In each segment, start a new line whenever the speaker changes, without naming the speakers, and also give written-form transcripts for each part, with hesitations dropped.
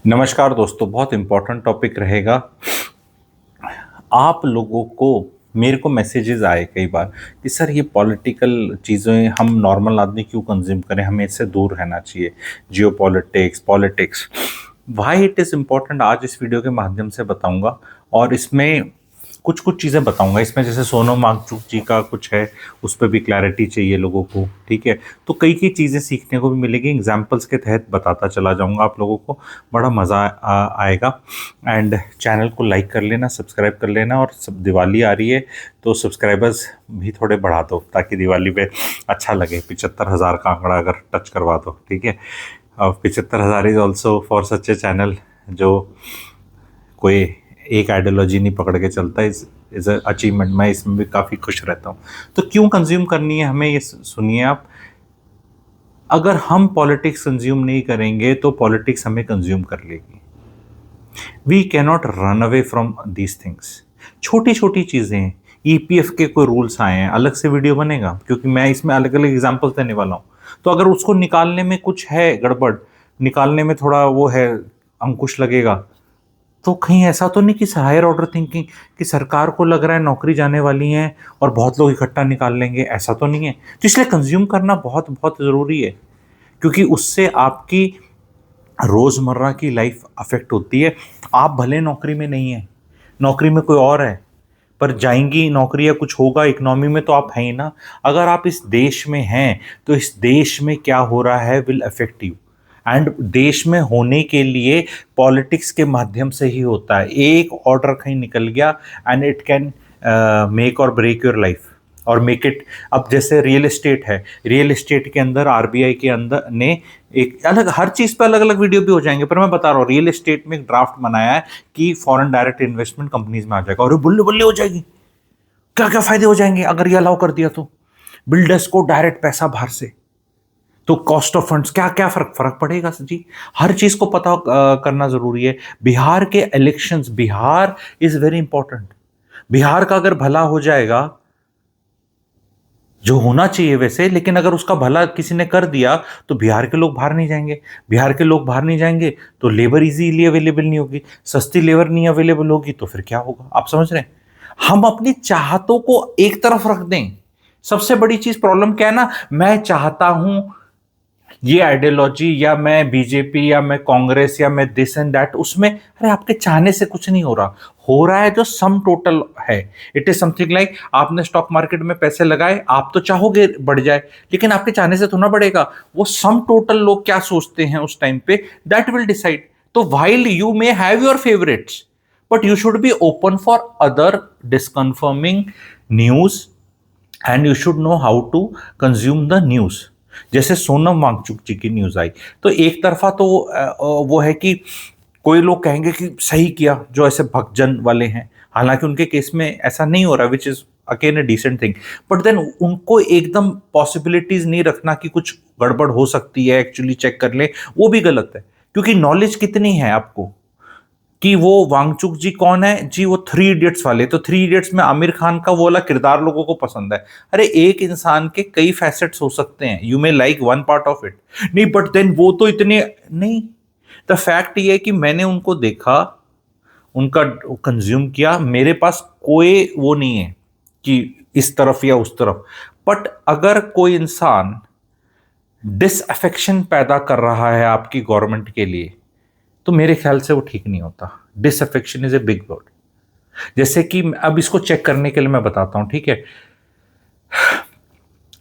नमस्कार दोस्तों, बहुत इम्पोर्टेंट टॉपिक रहेगा। आप लोगों को मेरे को मैसेजेस आए कई बार कि सर ये पॉलिटिकल चीज़ें हम नॉर्मल आदमी क्यों कंज्यूम करें, हमें इससे दूर रहना चाहिए। जियो politics politics why it is important, आज इस वीडियो के माध्यम से बताऊंगा। और इसमें कुछ कुछ चीज़ें बताऊंगा। इसमें जैसे सोनम वांगचुक जी का कुछ है, उस पर भी क्लैरिटी चाहिए लोगों को, ठीक है। तो कई कई चीज़ें सीखने को भी मिलेगी, एग्जाम्पल्स के तहत बताता चला जाऊंगा आप लोगों को। बड़ा मज़ा आएगा। एंड चैनल को लाइक कर लेना, सब्सक्राइब कर लेना। और सब दिवाली आ रही है तो सब्सक्राइबर्स भी थोड़े बढ़ा दो ताकि दिवाली पे अच्छा लगे। 75,000 का आंकड़ा अगर टच करवा दो, ठीक है। 75,000 is also for such A channel जो कोई एक आइडियोलॉजी नहीं पकड़ के चलता, इज अचीवमेंट। मैं इसमें भी काफ़ी खुश रहता हूँ। तो क्यों कंज्यूम करनी है हमें, ये सुनिए आप। अगर हम पॉलिटिक्स कंज्यूम नहीं करेंगे तो पॉलिटिक्स हमें कंज्यूम कर लेगी। We cannot run away from these things. छोटी छोटी चीज़ें, ईपीएफ के कोई रूल्स आए हैं, अलग से वीडियो बनेगा क्योंकि मैं इसमें अलग अलग एग्जाम्पल्स देने वाला हूँ। तो अगर उसको निकालने में कुछ है गड़बड़, निकालने में थोड़ा वो है, अंकुश लगेगा, तो कहीं ऐसा तो नहीं कि हायर ऑर्डर थिंकिंग कि सरकार को लग रहा है नौकरी जाने वाली है और बहुत लोग इकट्ठा निकाल लेंगे, ऐसा तो नहीं है। तो इसलिए कंज्यूम करना बहुत बहुत ज़रूरी है, क्योंकि उससे आपकी रोज़मर्रा की लाइफ अफेक्ट होती है। आप भले नौकरी में नहीं हैं, नौकरी में कोई और है, पर जाएंगी नौकरी या कुछ होगा इकोनॉमी में तो आप हैं ही ना। अगर आप इस देश में हैं तो इस देश में क्या हो रहा है विल अफेक्ट यू। एंड देश में होने के लिए पॉलिटिक्स के माध्यम से ही होता है। एक ऑर्डर कहीं निकल गया एंड इट कैन मेक और ब्रेक योर लाइफ और मेक इट। अब जैसे रियल एस्टेट है, रियल एस्टेट के अंदर आरबीआई के अंदर ने एक अलग, हर चीज़ पे अलग अलग वीडियो भी हो जाएंगे, पर मैं बता रहा हूँ रियल एस्टेट में एक ड्राफ्ट बनाया है कि फॉरेन डायरेक्ट इन्वेस्टमेंट कंपनीज में आ जाएगा। और बुल्ले बुल्ले हो जाएगी, क्या क्या फायदे हो जाएंगे अगर ये अलाउ कर दिया तो। बिल्डर्स को डायरेक्ट पैसा बाहर से, तो कॉस्ट ऑफ फंड्स क्या क्या फर्क फर्क पड़ेगा सर जी। हर चीज को पता करना जरूरी है। बिहार के elections, Bihar is very important. Bihar का अगर भला हो जाएगा, जो होना चाहिए वैसे, लेकिन अगर उसका भला किसी ने कर दिया तो बिहार के लोग बाहर नहीं जाएंगे। बिहार के लोग बाहर नहीं जाएंगे तो लेबर इजीली अवेलेबल नहीं होगी, सस्ती लेबर नहीं अवेलेबल होगी, तो फिर क्या होगा आप समझ रहे हैं। हम अपनी चाहतों को एक तरफ रख दें। सबसे बड़ी चीज प्रॉब्लम क्या है ना, मैं चाहता हूं ये आइडियोलॉजी, या मैं बीजेपी, या मैं कांग्रेस, या मैं दिस एंड दैट, उसमें अरे आपके चाहने से कुछ नहीं हो रहा है जो सम टोटल है। इट इज समथिंग लाइक आपने स्टॉक मार्केट में पैसे लगाए, आप तो चाहोगे बढ़ जाए, लेकिन आपके चाहने से तो ना बढ़ेगा। वो सम टोटल लोग क्या सोचते हैं उस टाइम पे, दैट विल डिसाइड। तो while you may have your favourites, but you should be open for other disconfirming news and you should know how to consume the news. जैसे सोनम वांगचुक जी की न्यूज आई, तो एक तरफा तो वो है कि कोई लोग कहेंगे कि सही किया जो ऐसे भक्तजन वाले हैं, हालांकि उनके केस में ऐसा नहीं हो रहा, which is again a decent thing. But then उनको एकदम पॉसिबिलिटीज नहीं रखना कि कुछ गड़बड़ हो सकती है, एक्चुअली चेक कर ले, वो भी गलत है। क्योंकि नॉलेज कितनी है आपको कि वो वांगचुक जी कौन है जी, वो थ्री इडियट्स वाले, तो थ्री इडियट्स में आमिर खान का वो वाला किरदार लोगों को पसंद है। अरे एक इंसान के कई फैसेट्स हो सकते हैं, you may like one part of it, नहीं बट देन वो तो इतने नहीं। द फैक्ट ये है कि मैंने उनको देखा, उनका कंज्यूम किया, मेरे पास कोई वो नहीं है कि इस तरफ या उस तरफ। बट अगर कोई इंसान डिसअफेक्शन पैदा कर रहा है आपकी गवर्नमेंट के लिए, तो मेरे ख्याल से वो ठीक नहीं होता। Disaffection is a big word. जैसे कि अब इसको चेक करने के लिए मैं बताता हूं, ठीक है।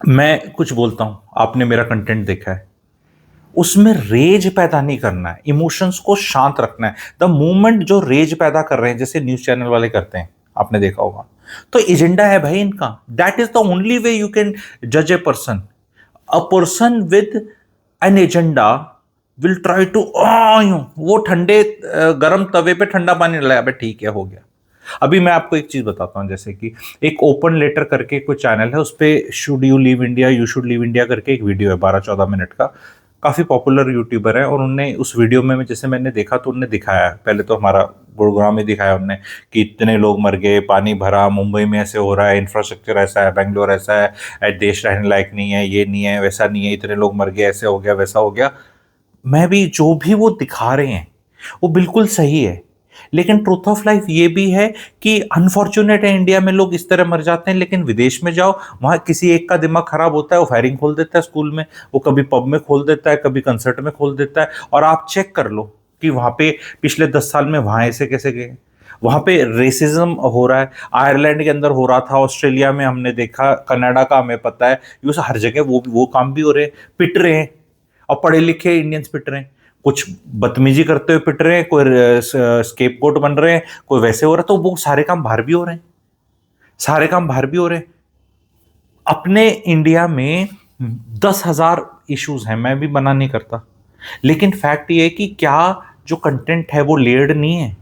मैं कुछ बोलता हूं, आपने मेरा कंटेंट देखा है, उसमें रेज पैदा नहीं करना है, इमोशंस को शांत रखना है। द मोमेंट जो रेज पैदा कर रहे हैं, जैसे न्यूज चैनल वाले करते हैं, आपने देखा होगा, तो एजेंडा है भाई इनका। That is the only way you can जज a person. A person with an agenda will try to, वो ठंडे गर्म तवे पे ठंडा पानी डाला, अबे ठीक है हो गया। अभी मैं आपको एक चीज बताता हूं, जैसे कि एक ओपन लेटर करके कोई चैनल है, उस पर should you leave India, you should leave India करके एक वीडियो है 12-14 मिनट का। काफी पॉपुलर यूट्यूबर है, और उनने उस वीडियो में जैसे मैंने देखा तो उनने दिखाया, पहले तो हमारा गुड़गांव में दिखाया उनने कि इतने लोग मर गए, पानी भरा, मुंबई में ऐसे हो रहा है, इंफ्रास्ट्रक्चर ऐसा है, बेंगलोर ऐसा है, देश रहने लायक नहीं है, ये नहीं है, वैसा नहीं है, इतने लोग मर गए, ऐसे हो गया, वैसा हो गया। मैं भी जो भी वो दिखा रहे हैं, वो बिल्कुल सही है, लेकिन ट्रूथ ऑफ लाइफ ये भी है कि अनफॉर्चुनेट है, इंडिया में लोग इस तरह मर जाते हैं, लेकिन विदेश में जाओ, वहां किसी एक का दिमाग खराब होता है, वो फायरिंग खोल देता है स्कूल में, वो कभी पब में खोल देता है, कभी कंसर्ट में खोल देता है, और आप चेक कर लो कि वहां पे पिछले 10 साल में वहां ऐसे कैसे गए। वहां पे रेसिज्म हो रहा है, आयरलैंड के अंदर हो रहा था, ऑस्ट्रेलिया में हमने देखा, कनाडा का हमें पता है, यूँ हर जगह वो काम भी हो रहे हैं, पिट रहे हैं, और पढ़े लिखे इंडियंस पिट रहे हैं, कुछ बदतमीजी करते हुए पिट रहे हैं, कोई स्केपगोट बन रहे हैं, कोई वैसे हो रहा है, तो वो सारे काम बाहर भी हो रहे हैं, सारे काम बाहर भी हो रहे हैं। अपने इंडिया में 10,000 इश्यूज हैं, मैं भी मना नहीं करता, लेकिन फैक्ट ये है कि क्या जो कंटेंट है वो लेयर्ड नहीं है,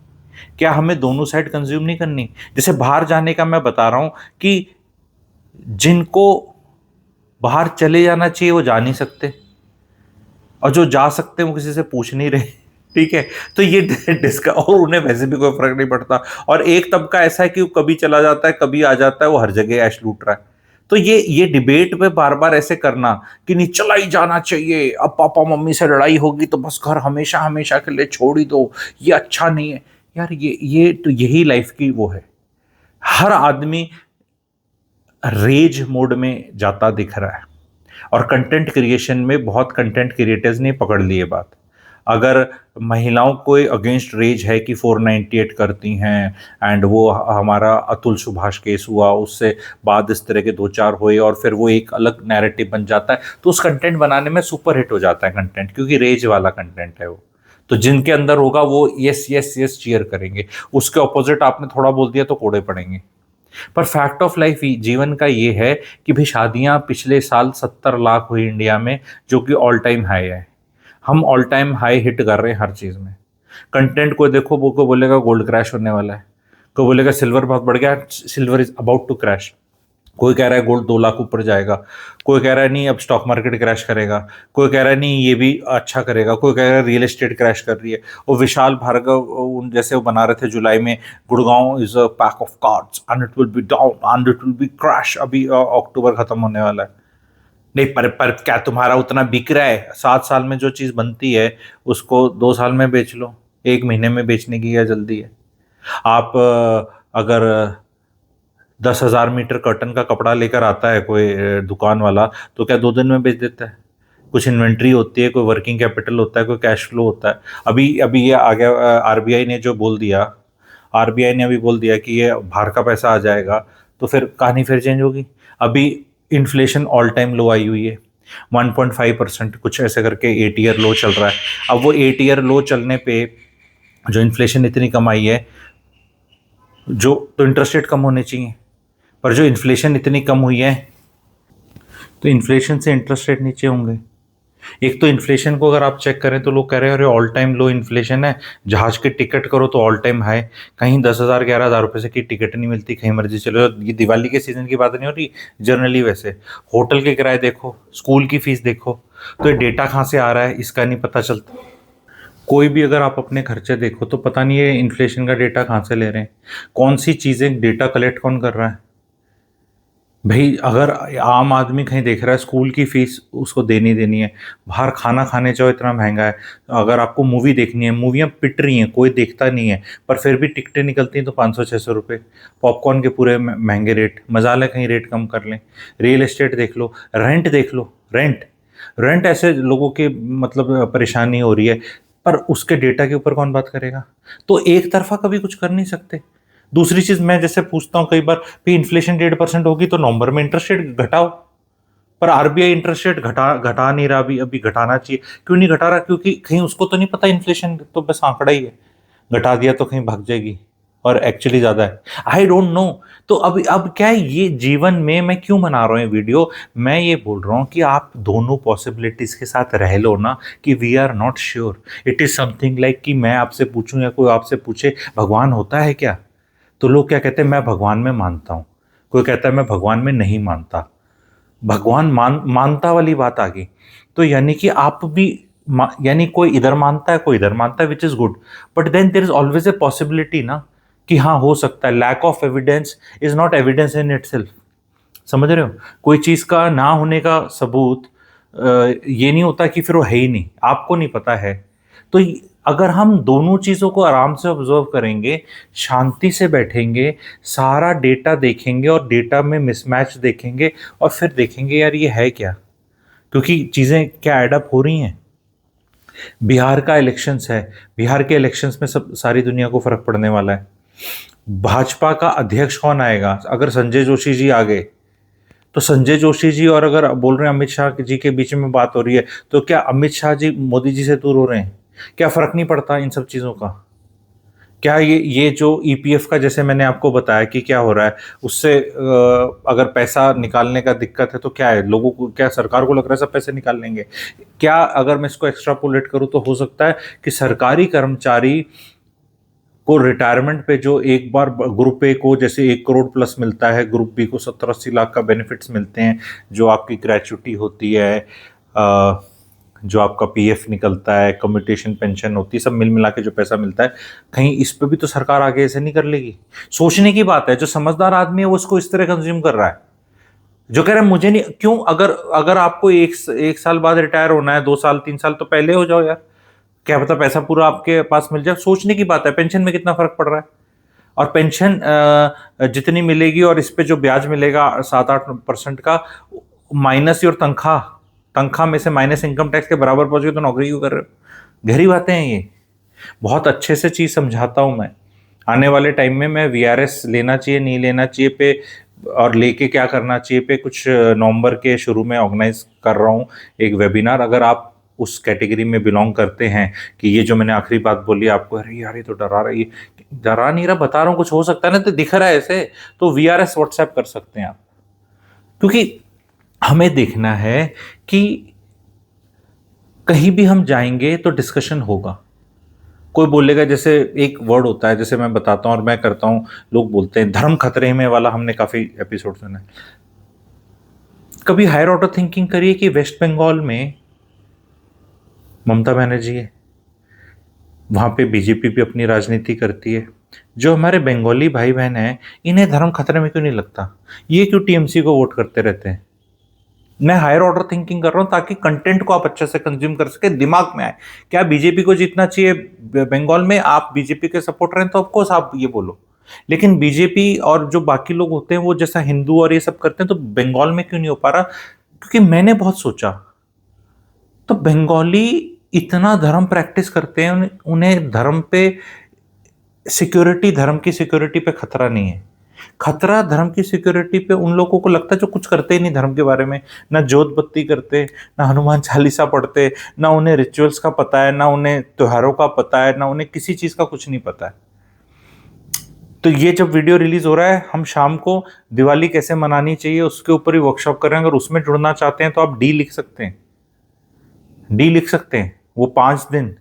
क्या हमें दोनों साइड कंज्यूम नहीं करनी। जैसे बाहर जाने का मैं बता रहा हूं कि जिनको बाहर चले जाना चाहिए वो जा नहीं सकते, और जो जा सकते हैं वो किसी से पूछ नहीं रहे। ठीक है, तो ये डिस्का, और उन्हें वैसे भी कोई फर्क नहीं पड़ता, और एक तबका ऐसा है कि वो कभी चला जाता है, कभी आ जाता है, वो हर जगह ऐश लूट रहा है। तो ये डिबेट पे बार बार ऐसे करना कि नहीं चला ही जाना चाहिए, अब पापा मम्मी से लड़ाई होगी तो बस घर हमेशा हमेशा के लिए छोड़ ही दो, ये अच्छा नहीं है। यार ये तो यही लाइफ की वो है। हर आदमी रेज मोड में जाता दिख रहा है, और कंटेंट क्रिएशन में बहुत कंटेंट क्रिएटर्स ने पकड़ ली है बात। अगर महिलाओं को अगेंस्ट रेज है कि 498 करती हैं, एंड वो हमारा अतुल सुभाष केस हुआ, उससे बाद इस तरह के दो चार हुए, और फिर वो एक अलग नैरेटिव बन जाता है, तो उस कंटेंट बनाने में सुपर हिट हो जाता है कंटेंट, क्योंकि रेज वाला कंटेंट है वो। तो जिनके अंदर होगा वो यस यस यस चीयर करेंगे, उसके ऑपोजिट आपने थोड़ा बोल दिया तो कोड़े पड़ेंगे। पर फैक्ट ऑफ लाइफ जीवन का ये है कि भाई शादियां पिछले साल 70 लाख हुई इंडिया में, जो कि ऑल टाइम हाई है। हम ऑल टाइम हाई हिट कर रहे हैं हर चीज़ में। कंटेंट को देखो, वो को बोलेगा गोल्ड क्रैश होने वाला है, कोई बोलेगा सिल्वर बहुत बढ़ गया, silver is about to crash, कोई कह रहा है गोल्ड 2 लाख ऊपर जाएगा, कोई कह रहा है नहीं अब स्टॉक मार्केट क्रैश करेगा, कोई कह रहा है नहीं ये भी अच्छा करेगा, कोई कह रहा है रियल एस्टेट क्रैश कर रही है। और विशाल भार्गव उन जैसे वो बना रहे थे जुलाई में, Gurgaon is a pack of cards and it will be down and it will be crash, अभी अक्टूबर खत्म होने वाला है। नहीं, पर क्या तुम्हारा उतना बिक रहा है? 7 साल में जो चीज़ बनती है उसको 2 साल में बेच लो, 1 महीने में बेचने की क्या जल्दी है? आप अगर 10,000 मीटर कर्टन का कपड़ा लेकर आता है कोई दुकान वाला, तो क्या 2 दिन में बेच देता है? कुछ इन्वेंट्री होती है, कोई वर्किंग कैपिटल होता है, कोई कैश फ्लो होता है। अभी अभी ये आ गया, आरबीआई ने जो बोल दिया, आरबीआई ने अभी बोल दिया कि ये बाहर का पैसा आ जाएगा, तो फिर कहानी फिर चेंज होगी। अभी इन्फ्लेशन ऑल टाइम लो आई हुई है, 1.5% कुछ ऐसे करके 8 ईयर लो चल रहा है। अब वो 8 ईयर लो चलने पे जो इन्फ्लेशन इतनी कम आई है, जो तो इंटरेस्ट रेट कम होने चाहिए, पर जो इन्फ्लेशन इतनी कम हुई है, तो इन्फ्लेशन से इंटरेस्ट रेट नीचे होंगे। एक तो इन्फ्लेशन को अगर आप चेक करें तो लोग कह रहे हैं अरे ऑल टाइम लो इन्फ्लेशन है, जहाज की टिकट करो तो ऑल टाइम हाई, कहीं 10,000 11,000 रुपये से की टिकट नहीं मिलती, कहीं मर्जी चलो। ये दिवाली के सीजन की बात नहीं हो रही, जनरली वैसे होटल के किराए देखो, स्कूल की फीस देखो, तो ये डेटा कहाँ से आ रहा है इसका नहीं पता चलता। कोई भी अगर आप अपने खर्चे देखो तो पता नहीं है इन्फ्लेशन का डेटा कहाँ से ले रहे हैं, कौन सी चीज़ें डेटा कलेक्ट कौन कर रहा है। भाई अगर आम आदमी कहीं देख रहा है स्कूल की फीस उसको देनी देनी है, बाहर खाना खाने जाओ इतना महंगा है, अगर आपको मूवी देखनी है, मूवियाँ पिट रही हैं, कोई देखता नहीं है, पर फिर भी टिकटें निकलती हैं तो 500-600 रुपये, पॉपकॉर्न के पूरे महंगे रेट, मजा ले कहीं रेट कम कर लें। रियल एस्टेट देख लो, रेंट देख लो, रेंट रेंट ऐसे लोगों के मतलब परेशानी हो रही है, पर उसके डेटा के ऊपर कौन बात करेगा। तो एक तरफा कभी कुछ कर नहीं सकते। दूसरी चीज मैं जैसे पूछता हूँ कई बार, भी इन्फ्लेशन 1.5% होगी तो नवंबर में इंटरेस्ट रेट घटाओ, पर आरबीआई इंटरेस्ट रेट घटा घटा नहीं रहा, अभी अभी घटाना चाहिए। क्यों नहीं घटा रहा? क्योंकि कहीं उसको तो नहीं पता इन्फ्लेशन तो बस आंकड़ा ही है, घटा दिया तो कहीं भाग जाएगी और एक्चुअली ज्यादा है। I don't know. तो अब क्या है, ये जीवन में मैं क्यों बना रहा हूँ ये वीडियो, मैं ये बोल रहा हूँ कि आप दोनों पॉसिबिलिटीज के साथ रह लो ना, कि we are not sure. It is something like कि मैं आपसे पूछूं या कोई आपसे पूछे भगवान होता है क्या, तो लोग क्या कहते हैं, मैं भगवान में मानता हूँ, कोई कहता है मैं भगवान में नहीं मानता। भगवान मानता वाली बात आ गई, तो यानी कि आप भी यानी कोई इधर मानता है कोई इधर मानता है, which is good, but then there is always a possibility ना कि हाँ हो सकता है। Lack of evidence is not evidence in itself. समझ रहे हो? कोई चीज का ना होने का सबूत ये नहीं होता कि फिर वो है ही नहीं, आपको नहीं पता है। तो अगर हम दोनों चीज़ों को आराम से ऑब्जर्व करेंगे, शांति से बैठेंगे, सारा डेटा देखेंगे और डेटा में मिसमैच देखेंगे और फिर देखेंगे यार ये है क्या, क्योंकि चीज़ें क्या ऐड अप हो रही हैं। बिहार का इलेक्शंस है, बिहार के इलेक्शंस में सब सारी दुनिया को फर्क पड़ने वाला है। भाजपा का अध्यक्ष कौन आएगा? अगर संजय जोशी जी आ गए तो संजय जोशी जी और अगर बोल रहे हैं अमित शाह जी के बीच में बात हो रही है, तो क्या अमित शाह जी मोदी जी से दूर हो रहे हैं? क्या फर्क नहीं पड़ता इन सब चीज़ों का? क्या ये जो ईपीएफ का जैसे मैंने आपको बताया कि क्या हो रहा है, उससे अगर पैसा निकालने का दिक्कत है तो क्या है, लोगों को क्या, सरकार को लग रहा है सब पैसे निकाल लेंगे क्या? अगर मैं इसको एक्स्ट्रापोलेट करूं तो हो सकता है कि सरकारी कर्मचारी को रिटायरमेंट पे जो एक बार ग्रुप ए को जैसे 1 करोड़ प्लस मिलता है, ग्रुप बी को 70-80 लाख का बेनिफिट्स मिलते हैं, जो आपकी ग्रेचुटी होती है, जो आपका पीएफ निकलता है, कम्यूटेशन पेंशन होती है, सब मिल मिला के जो पैसा मिलता है, कहीं इस पे भी तो सरकार आगे ऐसे नहीं कर लेगी? सोचने की बात है। जो समझदार आदमी है वो उसको इस तरह कंज्यूम कर रहा है। जो कह रहे हैं मुझे नहीं क्यों, अगर अगर आपको एक साल बाद रिटायर होना है, 2 साल 3 साल, तो पहले हो जाओ यार, क्या पता पैसा पूरा आपके पास मिल जाए। सोचने की बात है। पेंशन में कितना फर्क पड़ रहा है, और पेंशन जितनी मिलेगी और इस पे जो ब्याज मिलेगा 7-8% का, माइनस योर तनख्वाह, तनख्वाह में से माइनस इनकम टैक्स के बराबर पहुंच गए तो नौकरी क्यों कर रहे हो? गहरी बातें हैं ये, बहुत अच्छे से चीज समझाता हूं मैं। आने वाले टाइम में मैं वीआरएस लेना चाहिए नहीं लेना चाहिए पे, और लेके क्या करना चाहिए पे, कुछ नवंबर के शुरू में ऑर्गेनाइज कर रहा हूँ एक वेबिनार। अगर आप उस कैटेगरी में बिलोंग करते हैं कि ये जो मैंने आखिरी बात बोली आपको, अरे यार ये तो डरा रही है, डरा नहीं रहा, बता रहा हूँ कुछ हो सकता है ना, तो दिख रहा है ऐसे, तो वीआरएस व्हाट्सएप कर सकते हैं आप। क्योंकि हमें देखना है कि कहीं भी हम जाएंगे तो डिस्कशन होगा। कोई बोलेगा, जैसे एक वर्ड होता है, जैसे मैं बताता हूँ और मैं करता हूँ, लोग बोलते हैं धर्म खतरे में वाला, हमने काफी एपिसोड सुना है। कभी हायर ऑर्डर थिंकिंग करिए कि वेस्ट बंगाल में ममता बनर्जी है, वहां पे बीजेपी भी अपनी राजनीति करती है। जो हमारे बंगाली भाई बहन हैं, इन्हें धर्म खतरे में क्यों नहीं लगता? ये क्यों टीएमसी को वोट करते रहते हैं? मैं हायर ऑर्डर थिंकिंग कर रहा हूं ताकि कंटेंट को आप अच्छे से कंज्यूम कर सके, दिमाग में आए। क्या बीजेपी को जीतना चाहिए बंगाल में? आप बीजेपी के सपोर्टर हैं तो ऑफकोर्स आप ये बोलो, लेकिन बीजेपी और जो बाकी लोग होते हैं वो जैसा हिंदू और ये सब करते हैं, तो बंगाल में क्यों नहीं हो पा रहा? क्योंकि मैंने बहुत सोचा, तो बंगाली इतना धर्म प्रैक्टिस करते हैं, उन्हें धर्म पे सिक्योरिटी, धर्म की सिक्योरिटी पे खतरा नहीं है। खतरा धर्म की सिक्योरिटी पे उन लोगों को लगता है जो कुछ करते ही नहीं धर्म के बारे में, ना जोत बत्ती करते, ना हनुमान चालीसा पढ़ते, ना उन्हें रिचुअल्स का पता है, ना उन्हें त्योहारों का पता है, ना उन्हें किसी चीज का कुछ नहीं पता है। तो ये जब वीडियो रिलीज हो रहा है, हम शाम को दिवाली कैसे मनानी चाहिए उसके ऊपर ही वर्कशॉप कर रहे हैं। अगर उसमें जुड़ना चाहते हैं तो आप डी लिख सकते हैं, डी लिख सकते हैं, वो 5 दिन।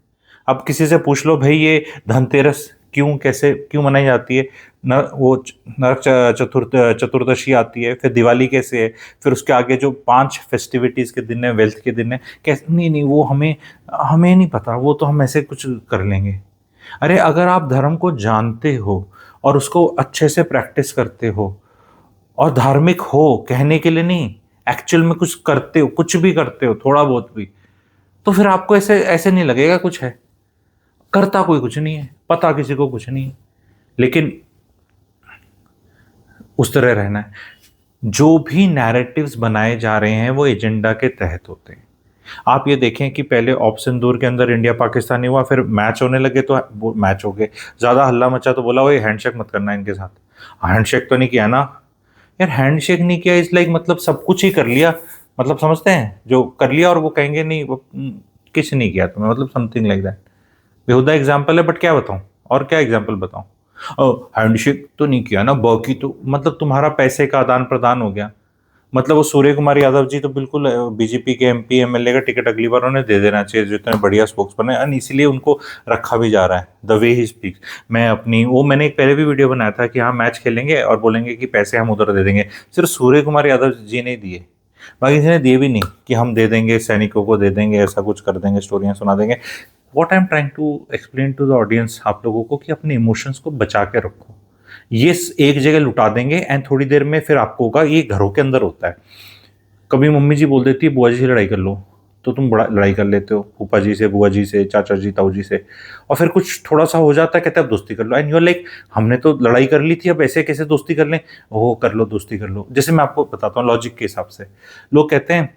अब किसी से पूछ लो भाई ये धनतेरस क्यों, कैसे, क्यों मनाई जाती है, न वो नरक चतुर्दशी आती है, फिर दिवाली कैसे है, फिर उसके आगे जो 5 फेस्टिविटीज के दिन है, वेल्थ के दिन है, कैसे, नहीं नहीं वो हमें हमें नहीं पता, वो तो हम ऐसे कुछ कर लेंगे। अरे अगर आप धर्म को जानते हो और उसको अच्छे से प्रैक्टिस करते हो और धार्मिक हो, कहने के लिए नहीं, एक्चुअल में कुछ करते हो, कुछ भी करते हो थोड़ा बहुत भी, तो फिर आपको ऐसे ऐसे नहीं लगेगा कुछ है। करता कोई कुछ नहीं है, पता किसी को कुछ नहीं है, लेकिन उस तरह रहना है। जो भी नैरेटिव्स बनाए जा रहे हैं वो एजेंडा के तहत होते हैं। आप ये देखें कि पहले ऑप्शन दूर के अंदर इंडिया पाकिस्तान हुआ, फिर मैच होने लगे तो वो मैच हो गए, ज़्यादा हल्ला मचा तो बोला वो हैंडशेक मत करना इनके साथ। हैंडशेक तो नहीं किया ना यार, हैंडशेक नहीं किया इस लाइक मतलब सब कुछ ही कर लिया, मतलब समझते हैं जो कर लिया, और वो कहेंगे नहीं वो किस नहीं किया तुम्हें, मतलब समथिंग लाइक दैट। बेहुदा एग्जाम्पल है, बट क्या बताऊं, और क्या एग्जाम्पल बताऊं? हैंडशेक तो नहीं किया ना, बाकी तो मतलब तुम्हारा पैसे का आदान प्रदान हो गया। मतलब वो सूर्य कुमार यादव जी तो बिल्कुल बीजेपी के एमपी एमएलए का टिकट अगली बार उन्हें दे देना चाहिए, जो इतने बढ़िया स्पोक्सपर्सन है, और इसीलिए उनको रखा भी जा रहा है, द वे ही स्पीक्स। मैं अपनी वो मैंने एक पहले भी वीडियो बनाया था कि हाँ मैच खेलेंगे और बोलेंगे कि पैसे हम उधर दे देंगे, सिर्फ सूर्य कुमार यादव जी ने दिए, बाकी किसी ने दिए भी नहीं कि हम दे देंगे, सैनिकों को दे देंगे, ऐसा कुछ कर देंगे, स्टोरियाँ सुना देंगे। What I am trying to explain to the audience, आप लोगों को, कि अपने इमोशंस को बचा के रखो। ये एक जगह लुटा देंगे एंड थोड़ी देर में फिर आपको होगा, ये घरों के अंदर होता है। कभी मम्मी जी बोल देती है बुआ जी से लड़ाई कर लो, तो तुम बड़ा लड़ाई कर लेते हो फूफा जी से, बुआ जी से, चाचा जी, ताऊ जी से, और फिर कुछ थोड़ा सा हो जाता है, कहते हैं अब दोस्ती कर लो, एंड यूर लाइक हमने तो लड़ाई कर ली थी, अब ऐसे कैसे दोस्ती कर लें? ओ कर लो, दोस्ती कर लो। जैसे मैं आपको बताता हूँ लॉजिक के हिसाब से, लोग कहते हैं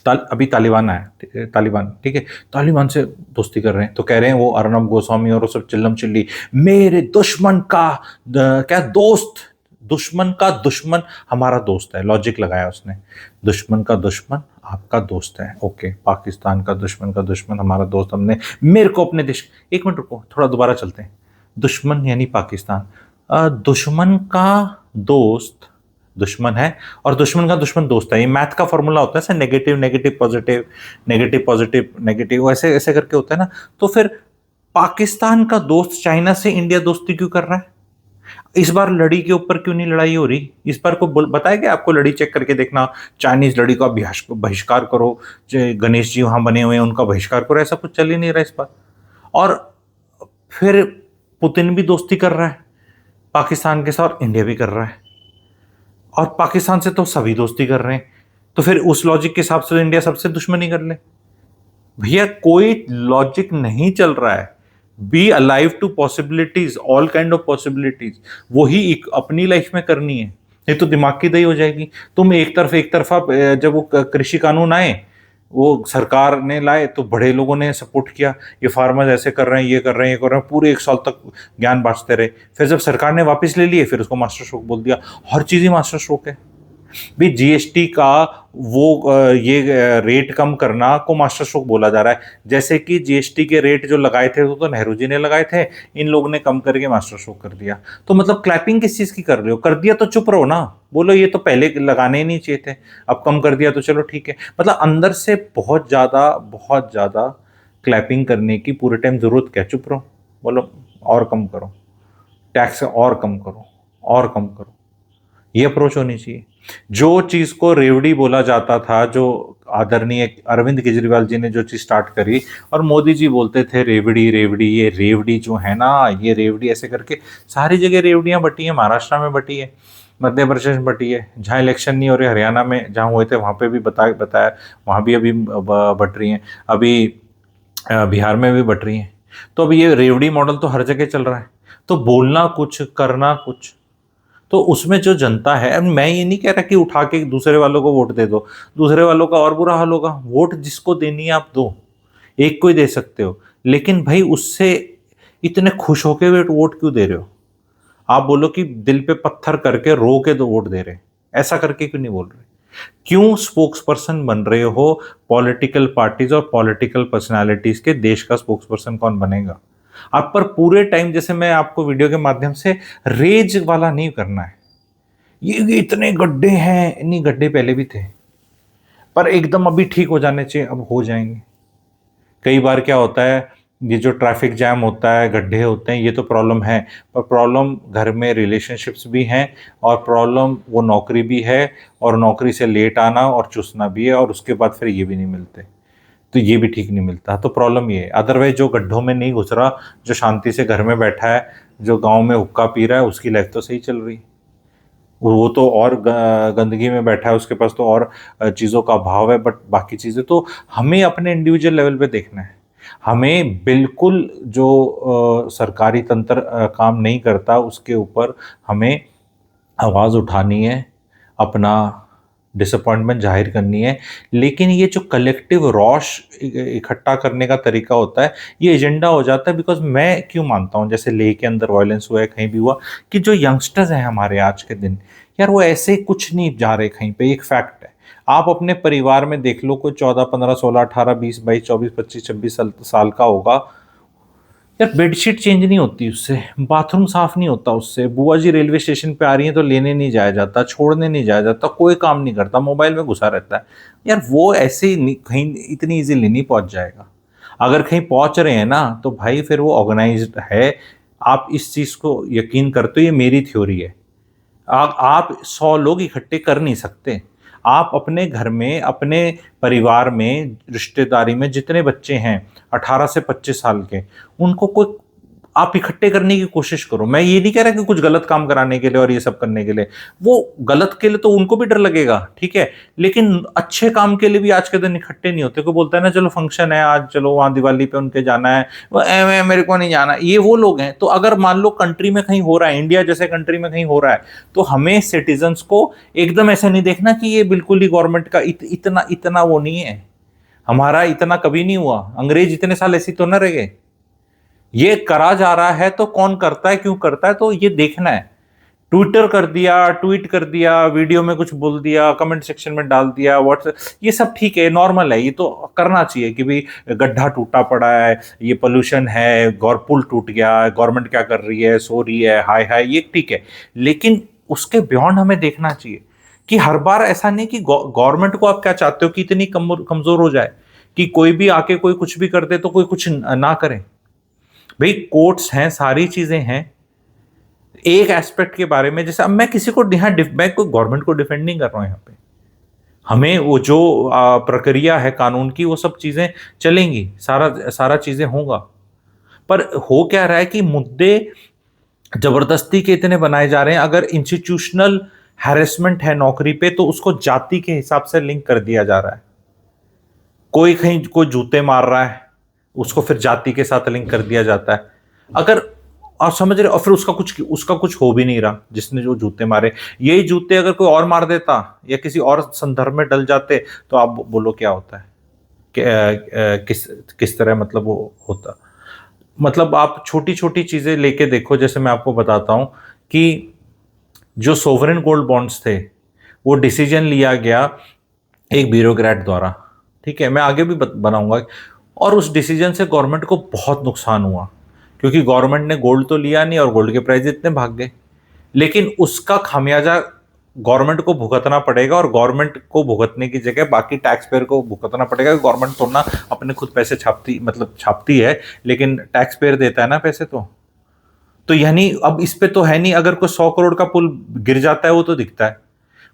अभी तालिबान आया, तालिबान, ठीक है, तालिबान से दोस्ती कर रहे हैं, तो कह रहे हैं वो अर्नब गोस्वामी और वो सब चिल्लम चिल्ली, मेरे दुश्मन का क्या दोस्त, दुश्मन का दुश्मन हमारा दोस्त है, लॉजिक लगाया उसने, दुश्मन का दुश्मन आपका दोस्त है, ओके, पाकिस्तान का दुश्मन हमारा दोस्त, हमने मेरे को अपने देश, एक मिनट रुको, थोड़ा दोबारा चलते हैं, दुश्मन यानी पाकिस्तान, दुश्मन का दोस्त दुश्मन है, और दुश्मन का दुश्मन दोस्त है, ये मैथ का फॉर्मूला होता है, negative negative positive, negative positive negative, ऐसे ऐसे करके होता है ना। तो फिर पाकिस्तान का दोस्त चाइना से इंडिया दोस्ती क्यों कर रहा है? इस बार लड़ी के ऊपर क्यों नहीं लड़ाई हो रही? इस बार को बताया गया आपको, लड़ी चेक करके देखना, चाइनीज लड़ी का बहिष्कार करो, गणेश जी वहां बने हुए हैं उनका बहिष्कार करो, ऐसा कुछ चल ही नहीं रहा इस बार। और फिर पुतिन भी दोस्ती कर रहा है पाकिस्तान के साथ, इंडिया भी कर रहा है, और पाकिस्तान से तो सभी दोस्ती कर रहे हैं, तो फिर उस लॉजिक के हिसाब से तो इंडिया सबसे दुश्मनी कर ले। भैया कोई लॉजिक नहीं चल रहा है। Be alive to possibilities, all kind of possibilities, वही एक अपनी लाइफ में करनी है, नहीं तो दिमाग की दही हो जाएगी। तुम एक तरफा जब वो कृषि कानून आए, वो सरकार ने लाए तो बड़े लोगों ने सपोर्ट किया, ये फार्मर्स ऐसे कर रहे हैं, ये कर रहे हैं, ये कर रहे हैं, पूरे एक साल तक ज्ञान बांटते रहे। फिर जब सरकार ने वापस ले लिए, फिर उसको मास्टर स्ट्रोक बोल दिया। हर चीज़ ही मास्टर स्ट्रोक है भी। जीएसटी का वो ये रेट कम करना को मास्टर स्ट्रोक बोला जा रहा है, जैसे कि जीएसटी के रेट जो लगाए थे वो तो नेहरू जी ने लगाए थे, इन लोगों ने कम करके मास्टर स्ट्रोक कर दिया। तो मतलब क्लैपिंग किस चीज़ की कर रहे हो? कर दिया तो चुप रहो ना, बोलो ये तो पहले लगाने ही नहीं चाहिए थे, अब कम कर दिया तो चलो ठीक है। मतलब अंदर से बहुत ज़्यादा क्लैपिंग करने की पूरे टाइम ज़रूरत क्या? चुप रहो, बोलो और कम करो, टैक्स और कम करो, और कम करो, ये अप्रोच होनी चाहिए। जो चीज़ को रेवड़ी बोला जाता था, जो आदरणीय अरविंद केजरीवाल जी ने जो चीज़ स्टार्ट करी, और मोदी जी बोलते थे रेवड़ी रेवड़ी, ये रेवड़ी जो है ना, ये रेवड़ी, ऐसे करके सारी जगह रेवड़ियाँ बटी हैं। महाराष्ट्र में बटी है, मध्य प्रदेश में बटी है, जहाँ इलेक्शन नहीं हो रहे, हरियाणा में जहाँ हुए थे वहाँ पे भी बताया, वहाँ भी अभी बट रही हैं, अभी बिहार में भी बट रही हैं। तो अब ये रेवड़ी मॉडल तो हर जगह चल रहा है, तो बोलना कुछ करना कुछ। तो उसमें जो जनता है, अब मैं ये नहीं कह रहा कि उठा के दूसरे वालों को वोट दे दो, दूसरे वालों का और बुरा हाल होगा। वोट जिसको देनी है आप दो, एक को ही दे सकते हो, लेकिन भाई उससे इतने खुश होके वोट क्यों दे रहे हो? आप बोलो कि दिल पे पत्थर करके रो के दो वोट दे रहे, ऐसा करके क्यों नहीं बोल रहे? क्यों स्पोक्स पर्सन बन रहे हो पॉलिटिकल पार्टीज और पॉलिटिकल पर्सनालिटीज के? देश का स्पोक्स पर्सन कौन बनेगा? आप पर पूरे टाइम, जैसे मैं आपको वीडियो के माध्यम से रेज वाला नहीं करना है, ये इतने गड्ढे हैं, नहीं गड्ढे पहले भी थे, पर एकदम अभी ठीक हो जाने चाहिए, अब हो जाएंगे। कई बार क्या होता है, ये जो ट्रैफिक जैम होता है, गड्ढे होते हैं, ये तो प्रॉब्लम है, पर प्रॉब्लम घर में रिलेशनशिप्स भी हैं, और प्रॉब्लम वो नौकरी भी है, और नौकरी से लेट आना और चूसना भी है, और उसके बाद फिर ये भी नहीं मिलते, तो ये भी ठीक नहीं मिलता। तो प्रॉब्लम ये है। अदरवाइज जो गड्ढों में नहीं घुस रहा, जो शांति से घर में बैठा है, जो गांव में हुक्का पी रहा है, उसकी लाइफ तो सही चल रही। वो तो और गंदगी में बैठा है, उसके पास तो और चीज़ों का अभाव है, बट बाकी चीज़ें तो हमें अपने इंडिविजुअल लेवल पे देखना है। हमें बिल्कुल जो सरकारी तंत्र काम नहीं करता, उसके ऊपर हमें आवाज़ उठानी है, अपना डिसअपॉइंटमेंट जाहिर करनी है। लेकिन ये जो कलेक्टिव रौश इकट्ठा करने का तरीका होता है, ये एजेंडा हो जाता है। बिकॉज मैं क्यों मानता हूँ, जैसे लेह के अंदर वायलेंस हुआ है, कहीं भी हुआ, कि जो यंगस्टर्स हैं हमारे आज के दिन, यार वो ऐसे कुछ नहीं जा रहे कहीं पे, एक फैक्ट है। आप अपने परिवार में देख लो, कोई 14, 15, 16, 18, 20, 22, 24, 25, 26 साल का होगा, यार बेडशीट चेंज नहीं होती उससे, बाथरूम साफ नहीं होता उससे, बुआ जी रेलवे स्टेशन पे आ रही हैं तो लेने नहीं जाया जाता, छोड़ने नहीं जाया जाता, कोई काम नहीं करता, मोबाइल में घुसा रहता है। यार वो ऐसे ही कहीं इतनी इजीली नहीं पहुंच जाएगा। अगर कहीं पहुंच रहे हैं ना, तो भाई फिर वो ऑर्गेनाइज्ड है। आप इस चीज़ को यकीन करते हो, ये मेरी थ्योरी है। आप 100 लोग इकट्ठे कर नहीं सकते। आप अपने घर में, अपने परिवार में, रिश्तेदारी में जितने बच्चे हैं 18 से 25 साल के, उनको कोई आप इकट्ठे करने की कोशिश करो। मैं ये नहीं कह रहा कि कुछ गलत काम कराने के लिए और ये सब करने के लिए, वो गलत के लिए तो उनको भी डर लगेगा, ठीक है, लेकिन अच्छे काम के लिए भी आज के दिन इकट्ठे नहीं होते। कोई बोलता है ना चलो फंक्शन है आज, चलो वहां दिवाली पे उनके जाना है, मेरे को नहीं जाना, ये वो लोग हैं। तो अगर मान लो कंट्री में कहीं हो रहा है, इंडिया जैसे कंट्री में कहीं हो रहा है, तो हमें सिटीजन्स को एकदम ऐसा नहीं देखना कि ये बिल्कुल ही गवर्नमेंट का इतना इतना वो नहीं है। हमारा इतना कभी नहीं हुआ, अंग्रेज इतने साल ऐसी तो न रह गए। ये करा जा रहा है तो कौन करता है, क्यों करता है, तो ये देखना है। ट्विटर कर दिया, ट्वीट कर दिया, वीडियो में कुछ बोल दिया, कमेंट सेक्शन में डाल दिया, व्हाट्सएप, ये सब ठीक है, नॉर्मल है, ये तो करना चाहिए कि भाई गड्ढा टूटा पड़ा है, ये पोल्यूशन है, पुल टूट गया, गवर्नमेंट क्या कर रही है, सो रही है, हाय हाय, ये ठीक है। लेकिन उसके बियॉन्ड हमें देखना चाहिए कि हर बार ऐसा नहीं कि गवर्नमेंट को आप क्या चाहते हो कि इतनी कमजोर हो जाए कि कोई भी आके कोई कुछ भी कर दे तो कोई कुछ ना करे। भाई कोर्ट्स हैं, सारी चीजें हैं। एक एस्पेक्ट के बारे में, जैसे अब मैं किसी को यहाँ मैं कोई गवर्नमेंट को डिफेंड नहीं कर रहा हूं यहाँ पे, हमें वो जो प्रक्रिया है कानून की वो सब चीजें चलेंगी, सारा सारा चीजें होगा। पर हो क्या रहा है कि मुद्दे जबरदस्ती के इतने बनाए जा रहे हैं। अगर इंस्टीट्यूशनल हैरेसमेंट है नौकरी पे तो उसको जाति के हिसाब से लिंक कर दिया जा रहा है। कोई कहीं कोई जूते मार रहा है, उसको फिर जाति के साथ लिंक कर दिया जाता है। अगर आप समझ रहे, और फिर उसका कुछ हो भी नहीं रहा जिसने जो जूते मारे। यही जूते अगर कोई और मार देता या किसी और संदर्भ में डल जाते तो आप बोलो क्या होता है, किस किस तरह मतलब वो होता। मतलब आप छोटी छोटी चीजें लेके देखो। जैसे मैं आपको बताता हूं कि जो सोवरेन गोल्ड बॉन्ड्स थे वो डिसीजन लिया गया एक ब्यूरोक्रेट द्वारा, ठीक है, मैं आगे भी बनाऊंगा। और उस डिसीजन से गवर्नमेंट को बहुत नुकसान हुआ, क्योंकि गवर्नमेंट ने गोल्ड तो लिया नहीं और गोल्ड के प्राइस इतने भाग गए। लेकिन उसका खामियाजा गवर्नमेंट को भुगतना पड़ेगा, और गवर्नमेंट को भुगतने की जगह बाकी टैक्स पेयर को भुगतना पड़ेगा। गवर्नमेंट तो ना अपने खुद पैसे छापती है, लेकिन टैक्स पेयर देता है ना पैसे। तो यानी अब इस पे तो है नहीं, अगर कोई 100 करोड़ का पुल गिर जाता है वो तो दिखता है,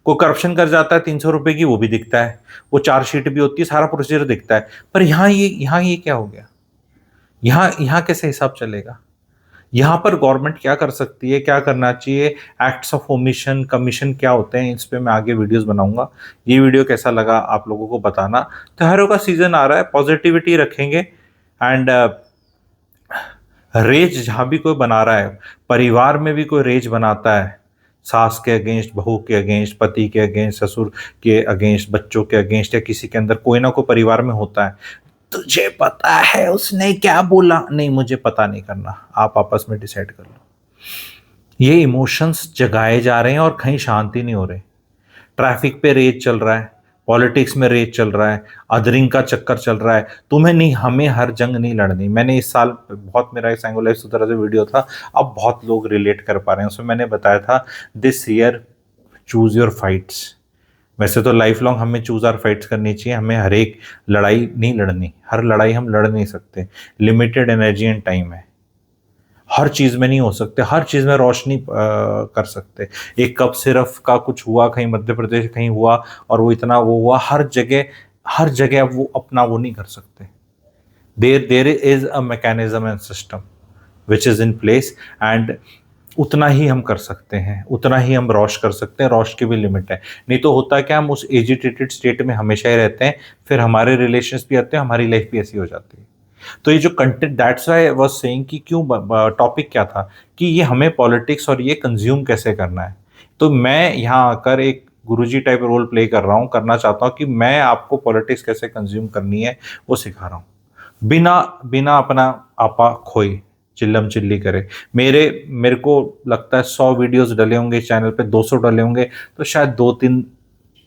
कोई करप्शन कर जाता है 300 रुपए की वो भी दिखता है, वो चार्जशीट भी होती है, सारा प्रोसीजर दिखता है। पर यहाँ ये क्या हो गया, यहाँ कैसे हिसाब चलेगा। यहाँ पर गवर्नमेंट क्या कर सकती है, क्या करना चाहिए, एक्ट्स ऑफ ओमिशन कमीशन क्या होते हैं, इस पे मैं आगे वीडियोस बनाऊंगा। ये वीडियो कैसा लगा आप लोगों को बताना। त्योहारों का सीजन आ रहा है, पॉजिटिविटी रखेंगे। एंड रेज जहां भी कोई बना रहा है, परिवार में भी कोई रेज बनाता है, सास के अगेंस्ट, बहू के अगेंस्ट, पति के अगेंस्ट, ससुर के अगेंस्ट, बच्चों के अगेंस्ट, या किसी के अंदर कोई ना कोई परिवार में होता है, तुझे पता है उसने क्या बोला, नहीं मुझे पता नहीं करना, आप आपस में डिसाइड कर लो। ये इमोशंस जगाए जा रहे हैं और कहीं शांति नहीं हो रही। ट्रैफिक पे रेज चल रहा है, पॉलिटिक्स में रेज चल रहा है, अदरिंग का चक्कर चल रहा है। तुम्हें नहीं, हमें हर जंग नहीं लड़नी। मैंने इस साल बहुत, मेरा एक सांगो लाइफ सुधरा जो वीडियो था, अब बहुत लोग रिलेट कर पा रहे हैं। उसमें मैंने बताया था this year choose your fights. वैसे तो लाइफ लॉन्ग हमें चूज आर फाइट्स करनी चाहिए, हमें हर एक लड़ाई नहीं लड़नी, हर लड़ाई हम लड़ नहीं सकते। लिमिटेड एनर्जी एंड टाइम है, हर चीज में नहीं हो सकते, हर चीज में रोशनी कर सकते। एक कप सिर्फ का कुछ हुआ कहीं मध्य प्रदेश कहीं हुआ और वो इतना वो हुआ, हर जगह अब वो अपना वो नहीं कर सकते। There is a mechanism and system which is in place, and उतना ही हम कर सकते हैं, उतना ही हम रोश कर सकते हैं। रोश की भी लिमिट है, नहीं तो होता है कि हम उस एजिटेटेड स्टेट में हमेशा ही रहते हैं, फिर हमारे रिलेशंस भी आते हैं, हमारी लाइफ भी ऐसी हो जाती है। तो ये जो content, that's why I was saying कि क्यों टॉपिक क्या था कि ये हमें पॉलिटिक्स और ये कंज्यूम कैसे करना है। तो मैं यहाँ आकर एक गुरुजी टाइप रोल प्ले कर रहा हूँ, करना चाहता हूँ कि मैं आपको पॉलिटिक्स कैसे कंज्यूम करनी है वो सिखा रहा हूँ, बिना बिना अपना आपा खोए चिल्लम चिल्ली करे। मेरे को लगता है 100 वीडियोस डले होंगे चैनल पे, 200 डले होंगे, तो शायद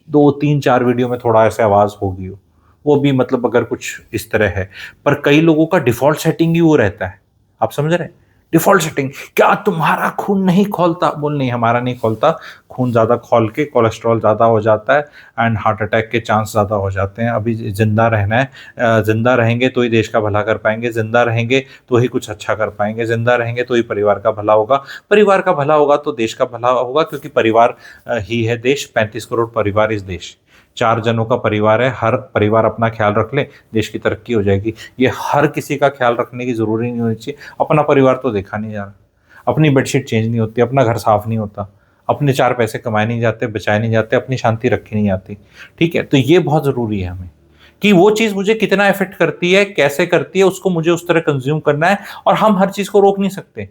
दो तीन चार वीडियो में थोड़ा ऐसे आवाज होगी हो, वो भी मतलब अगर कुछ इस तरह है। पर कई लोगों का डिफॉल्ट सेटिंग ही वो रहता है, आप समझ रहे हैं, डिफॉल्ट सेटिंग। क्या तुम्हारा खून नहीं खौलता, बोल नहीं हमारा नहीं खौलता, खून ज़्यादा खौल के कोलेस्ट्रॉल ज़्यादा हो जाता है एंड हार्ट अटैक के चांस ज़्यादा हो जाते हैं। अभी जिंदा रहना है, जिंदा रहेंगे तो ही देश का भला कर पाएंगे, जिंदा रहेंगे तो ही कुछ अच्छा कर पाएंगे, जिंदा रहेंगे तो ही परिवार का भला होगा, परिवार का भला होगा तो देश का भला होगा, क्योंकि परिवार ही है देश। 35 करोड़ परिवार इस देश, 4 जनों का परिवार है, हर परिवार अपना ख्याल रख ले, देश की तरक्की हो जाएगी। ये हर किसी का ख्याल रखने की ज़रूरी नहीं होनी चाहिए। अपना परिवार तो देखा नहीं जा रहा, अपनी बेडशीट चेंज नहीं होती, अपना घर साफ नहीं होता, अपने 4 पैसे कमाए नहीं जाते, बचाए नहीं जाते, अपनी शांति रखी नहीं जाती। ठीक है? तो ये बहुत ज़रूरी है हमें कि वो चीज़ मुझे कितना इफ़ेक्ट करती है, कैसे करती है, उसको मुझे उस तरह कंज़्यूम करना है, और हम हर चीज़ को रोक नहीं सकते।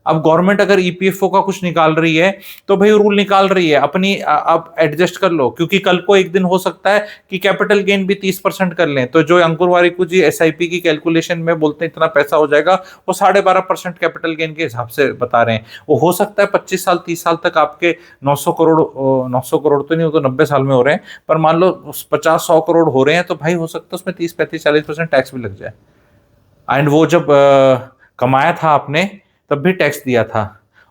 अब गवर्नमेंट अगर ईपीएफओ का कुछ निकाल रही है, तो भाई रूल निकाल रही है, अपनी अब एडजस्ट कर लो, क्योंकि कल को एक दिन हो सकता है कि कैपिटल गेन भी 30% कर लें। तो जो अंकुर वारिकू जी एसआईपी की कैलकुलेशन में बोलते हैं इतना पैसा हो जाएगा, वो 12.5% कैपिटल गेन के हिसाब से बता रहे हैं। वो हो सकता है 25 साल 30 साल तक आपके 900 करोड़ तो नहीं, हो तो 90 साल में हो रहे हैं, पर मान लो 50-100 करोड़ हो रहे हैं, तो भाई हो सकता है उसमें 30-35-40% टैक्स भी लग जाए। एंड वो जब कमाया था आपने, तब भी टैक्स दिया था,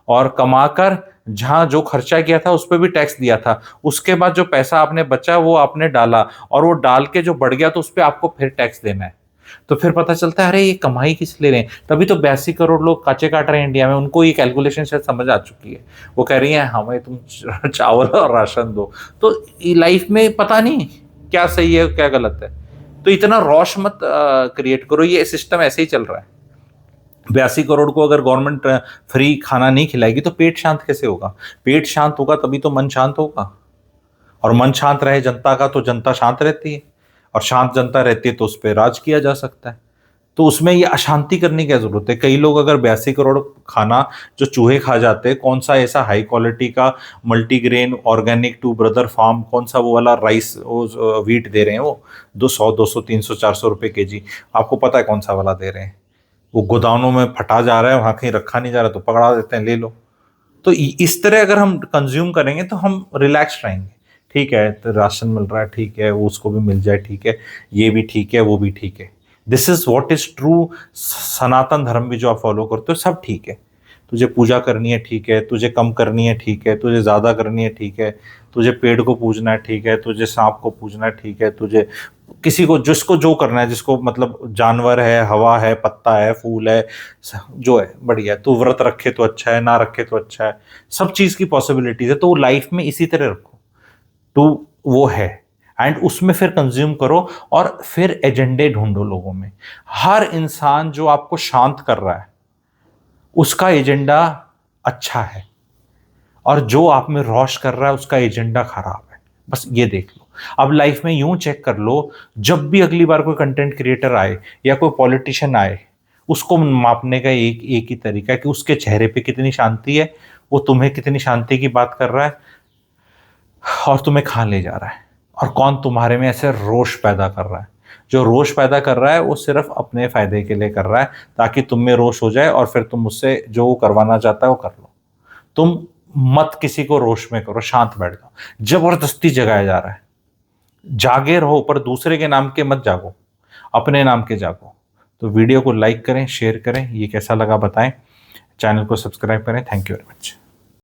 और कमाकर जहाँ जो खर्चा किया था उस पर भी टैक्स दिया था। उसके बाद जो पैसा आपने बचा वो आपने डाला, और वो डाल के जो बढ़ गया तो उस पर आपको फिर टैक्स देना है। तो फिर पता चलता है अरे ये कमाई किस ले रहे हैं। तभी तो 82 करोड़ लोग काचे काट रहे हैं इंडिया में। उनको ये कैलकुलेशन शायद समझ आ चुकी है। वो कह रही है हमें तुम चावल और राशन दो। तो लाइफ में पता नहीं क्या सही है क्या गलत है। तो इतना रौश मत क्रिएट करो, ये सिस्टम ऐसे ही चल रहा है। 82 करोड़ को अगर गवर्नमेंट फ्री खाना नहीं खिलाएगी तो पेट शांत कैसे होगा? पेट शांत होगा तभी तो मन शांत होगा, और मन शांत रहे जनता का तो जनता शांत रहती है, और शांत जनता रहती है तो उस पर राज किया जा सकता है। तो उसमें ये अशांति करने की क्या जरूरत है? कई लोग अगर 82 करोड़ खाना जो चूहे खा जाते हैं, कौन सा ऐसा हाई क्वालिटी का multigrain organic two brother farm, कौन सा वो वाला राइस वो व्हीट दे रहे हैं, वो 200, 200, 300, 400 रुपए kg, आपको पता है कौन सा वाला दे रहे हैं? वो गोदामों में फटा जा रहा है, वहां कहीं रखा नहीं जा रहा तो पकड़ा देते हैं, ले लो। तो इस तरह अगर हम कंज्यूम करेंगे तो हम रिलैक्स रहेंगे। ठीक है, तो राशन मिल रहा है, ठीक है, वो उसको भी मिल जाए, ठीक है, ये भी ठीक है, वो भी ठीक है। This is what is true. Sanatan Dharma भी जो आप फॉलो करते हो सब ठीक है। तुझे पूजा करनी है ठीक है, तुझे कम करनी है ठीक है, तुझे ज़्यादा करनी है ठीक है, तुझे पेड़ को पूजना है ठीक है, तुझे सांप को पूजना है ठीक है, तुझे किसी को जिसको जो करना है, जिसको मतलब जानवर है, हवा है, पत्ता है, फूल है, जो है बढ़िया है। तू व्रत रखे तो अच्छा है, ना रखे तो अच्छा है, सब चीज़ की पॉसिबिलिटीज है। तो लाइफ में इसी तरह रखो, तो वो है। एंड उसमें फिर कंज्यूम करो, और फिर एजेंडे ढूंढो लोगों में। हर इंसान जो आपको शांत कर रहा है उसका एजेंडा अच्छा है, और जो आप में रोश कर रहा है उसका एजेंडा खराब है। बस ये देख लो। अब लाइफ में यूं चेक कर लो, जब भी अगली बार कोई कंटेंट क्रिएटर आए या कोई पॉलिटिशियन आए, उसको मापने का एक ही तरीका है कि उसके चेहरे पे कितनी शांति है, वो तुम्हें कितनी शांति की बात कर रहा है, और तुम्हें कहाँ ले जा रहा है, और कौन तुम्हारे में ऐसे रोष पैदा कर रहा है। जो रोष पैदा कर रहा है वो सिर्फ अपने फायदे के लिए कर रहा है, ताकि तुम में रोष हो जाए और फिर तुम उससे जो वो करवाना चाहता है वो कर लो। तुम मत किसी को रोष में करो, शांत बैठ जाओ। जबरदस्ती जगाया जा रहा है, जागे रहो, पर दूसरे के नाम के मत जागो, अपने नाम के जागो। तो वीडियो को लाइक करें, शेयर करें, ये कैसा लगा बताएं, चैनल को सब्सक्राइब करें। Thank you very much.